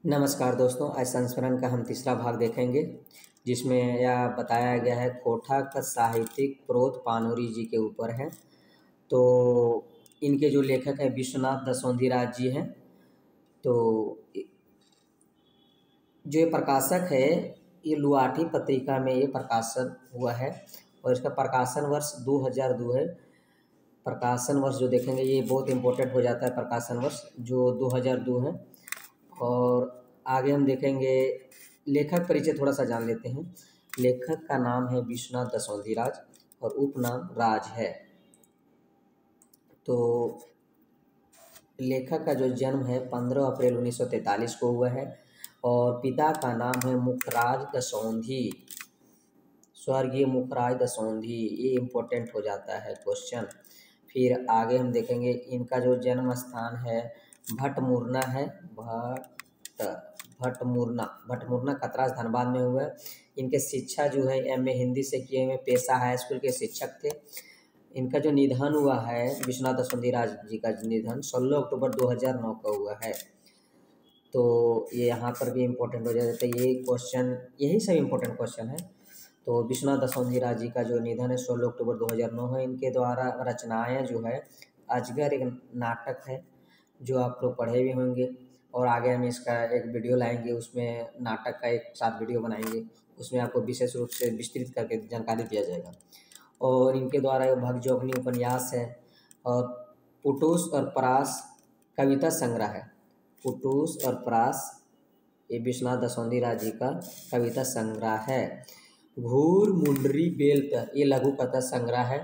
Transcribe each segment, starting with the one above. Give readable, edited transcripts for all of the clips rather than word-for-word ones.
नमस्कार दोस्तों, आज संस्मरण का हम तीसरा भाग देखेंगे जिसमें यह बताया गया है कोठा का साहित्यिक प्रोत पानोरी जी के ऊपर है। तो इनके जो लेखक है विश्वनाथ दसोंधीराज जी हैं। तो जो ये प्रकाशक है ये लुआठी पत्रिका में ये प्रकाशन हुआ है और इसका प्रकाशन वर्ष 2002 है। प्रकाशन वर्ष जो देखेंगे ये बहुत इम्पोर्टेंट हो जाता है, प्रकाशन वर्ष जो 2002 है। और आगे हम देखेंगे लेखक परिचय थोड़ा सा जान लेते हैं। लेखक का नाम है विश्वनाथ दसोंधीराज और उपनाम राज है। तो लेखक का जो जन्म है 15 अप्रैल 1943 को हुआ है और पिता का नाम है मुखराज दसौंधी, स्वर्गीय मुखराज दसौंधी। ये इम्पोर्टेंट हो जाता है क्वेश्चन। फिर आगे हम देखेंगे इनका जो जन्म स्थान है भटमुरना है, भटमुरना कतरास धनबाद में हुआ है। इनके शिक्षा जो है एमए हिंदी से किए हुए, पेशा हाई स्कूल के शिक्षक थे। इनका जो निधन हुआ है विश्वनाथ दसोंधीराज जी का निधन 16 अक्टूबर 2009 को हुआ है। तो ये यहाँ पर भी इम्पोर्टेंट हो जाता है ये क्वेश्चन, यही सब इम्पोर्टेंट क्वेश्चन है। तो विश्वनाथ दसोंधीराज जी का जो निधन है 16 अक्टूबर 2009 है। इनके द्वारा रचनाएं जो है अजगर एक नाटक है जो आप लोग पढ़े भी होंगे और आगे हम इसका एक वीडियो लाएंगे, उसमें नाटक का एक साथ वीडियो बनाएंगे, उसमें आपको विशेष रूप से विस्तृत करके जानकारी दिया जाएगा। और इनके द्वारा भगजोगनी उपन्यास है और पुटूस और परास कविता संग्रह है। पुटूस और परास ये विश्वनाथ दसोंधीराज जी का कविता संग्रह है। घूर मुंडरी बेलतर ये लघु कथा संग्रह है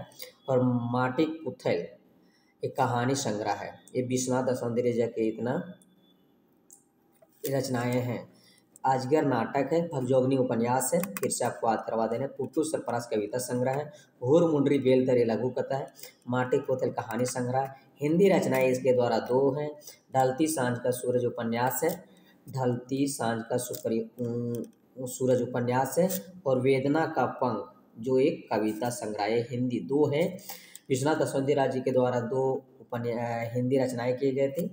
और माटिक पुथल एक कहानी संग्रह है। ये विश्वनाथ दसोंधीराज जी के इतना रचनाएं हैं। अजगर नाटक है, भगजोगनी उपन्यास है, फिर से आपको याद करवा देना। पुट्टू सरपरास कविता संग्रह है, घूर मुंडरी बेलतर ये लघु कथा है, माटिक पुथल कहानी संग्रह है। हिंदी रचनाएं इसके द्वारा दो हैं। ढलती सांझ का सूरज उपन्यास है, ढलती सांझ का सूरज उपन्यास है और वेदना का पंख जो एक कविता संग्रह है। हिंदी दो है। विश्वनाथ दसोंधीराज जी के द्वारा दो हिंदी रचनाएं की गई थी।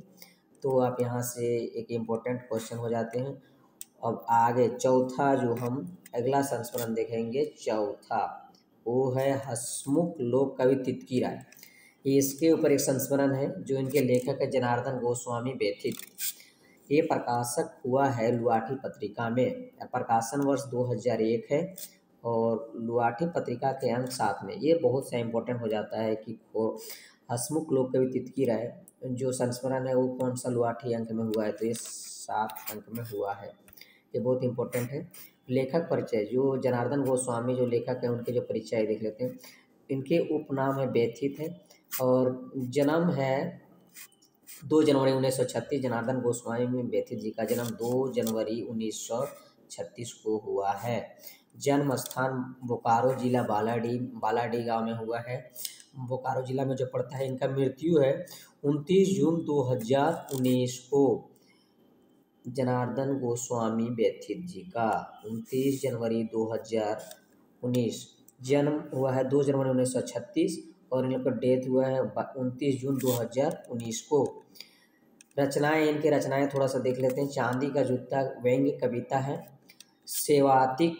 तो आप यहाँ से एक इम्पोर्टेंट क्वेश्चन हो जाते हैं। अब आगे चौथा जो हम अगला संस्मरण देखेंगे, चौथा वो है हसमुख लोक कवि तितकी राय। इसके ऊपर एक संस्मरण है जो इनके लेखक है जनार्दन गोस्वामी व्यथित। ये प्रकाशक हुआ है लुआठी पत्रिका में। प्रकाशन वर्ष 2001 है और लुआठी पत्रिका के अंक 7 में। ये बहुत सा इम्पोर्टेंट हो जाता है कि हसमुख लोक कवि तितकी राय जो संस्मरण है वो कौन सा लुआठी अंक में हुआ है, तो ये 7 अंक में हुआ है। ये बहुत इम्पोर्टेंट है। लेखक परिचय जो जनार्दन गोस्वामी जो लेखक हैं उनके जो परिचय देख लेते हैं। इनके उपनाम है व्यथित है और जन्म है 2 जनवरी 1936। जनार्दन गोस्वामी व्यथित जी का जन्म 2 जनवरी 1936 को हुआ है। जन्म स्थान बोकारो जिला बालाडी गांव में हुआ है। बोकारो जिला में जो पड़ता है। इनका मृत्यु है 29 जून 2019 को। जनार्दन गोस्वामी व्यथित जी का 29 जनवरी 2019 जन्म हुआ है 2 जनवरी 1936 और इनका डेथ हुआ है 29 जून 2019 को। रचनाएं इनके रचनाएं थोड़ा सा देख लेते हैं। चांदी का जूता व्यंग्य कविता है। सेवातिक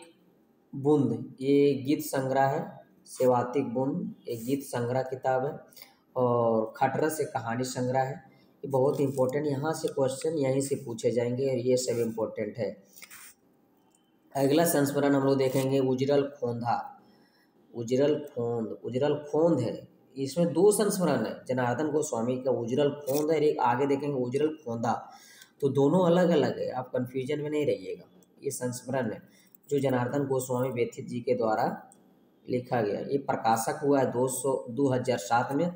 बूंद ये गीत संग्रह है। सेवातिक बूंद एक गीत संग्रह किताब है और खटरस एक कहानी संग्रह है। ये बहुत इंपॉर्टेंट, यहाँ से क्वेश्चन यहीं से पूछे जाएंगे और ये सब इम्पोर्टेंट है। अगला संस्मरण हम लोग देखेंगे उजरल खोंधा। उजरल खोंद है। इसमें 2 संस्मरण है। जनार्दन गोस्वामी का उजरल खोंद है, एक आगे देखेंगे उजरल खोंदा। तो दोनों अलग अलग है, आप कंफ्यूजन में नहीं रहिएगा। ये संस्मरण है जो जनार्दन गोस्वामी व्यथित जी के द्वारा लिखा गया। ये प्रकाशक हुआ है 2007 में।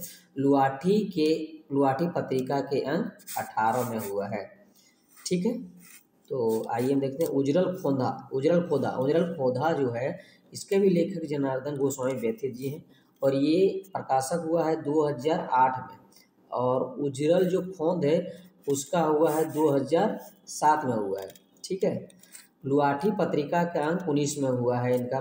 लुआठी पत्रिका के अंक 18 में हुआ है। ठीक है, तो आइए हम देखते हैं उजरल खोदा जो है इसके भी लेखक जनार्दन गोस्वामी व्यथित जी हैं और ये प्रकाशक हुआ है 2008 में। और उजरल जो खोंद है उसका हुआ है 2007 में हुआ है। ठीक है, लुआठी पत्रिका का अंक 19 में हुआ है। इनका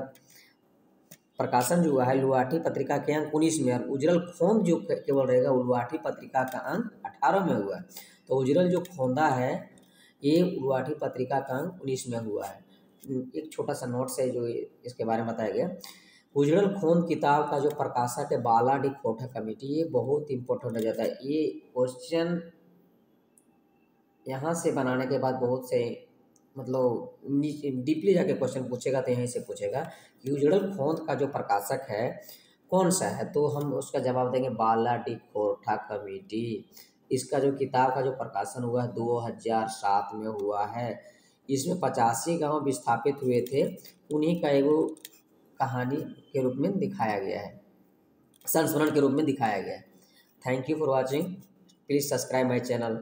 प्रकाशन जो हुआ है लुआठी पत्रिका के अंक 19 में और उजरल खोंद जो केवल रहेगा वो लुआठी पत्रिका का अंक 18 में हुआ है। तो उजरल जो खोंदा है ये गुवाहाटी पत्रिका का अंक 19 में हुआ है। एक छोटा सा नोट्स है जो इसके बारे में बताया गया। उजड़ल खून किताब का जो प्रकाशक है बाला डी खोटा कमेटी, ये बहुत इंपॉर्टेंट हो जाता है। ये क्वेश्चन यहाँ से बनाने के बाद बहुत से मतलब डीपली जाके क्वेश्चन पूछेगा तो यहीं से पूछेगा कि उजड़ल खून का जो प्रकाशक है कौन सा है, तो हम उसका जवाब देंगे बाला डी खोटा कमेटी। इसका जो किताब का जो प्रकाशन हुआ है 2007 में हुआ है। इसमें 85 गांव विस्थापित हुए थे, उन्हीं का एगो कहानी के रूप में दिखाया गया है, संस्मरण के रूप में दिखाया गया है। Thank you for watching, please subscribe my channel.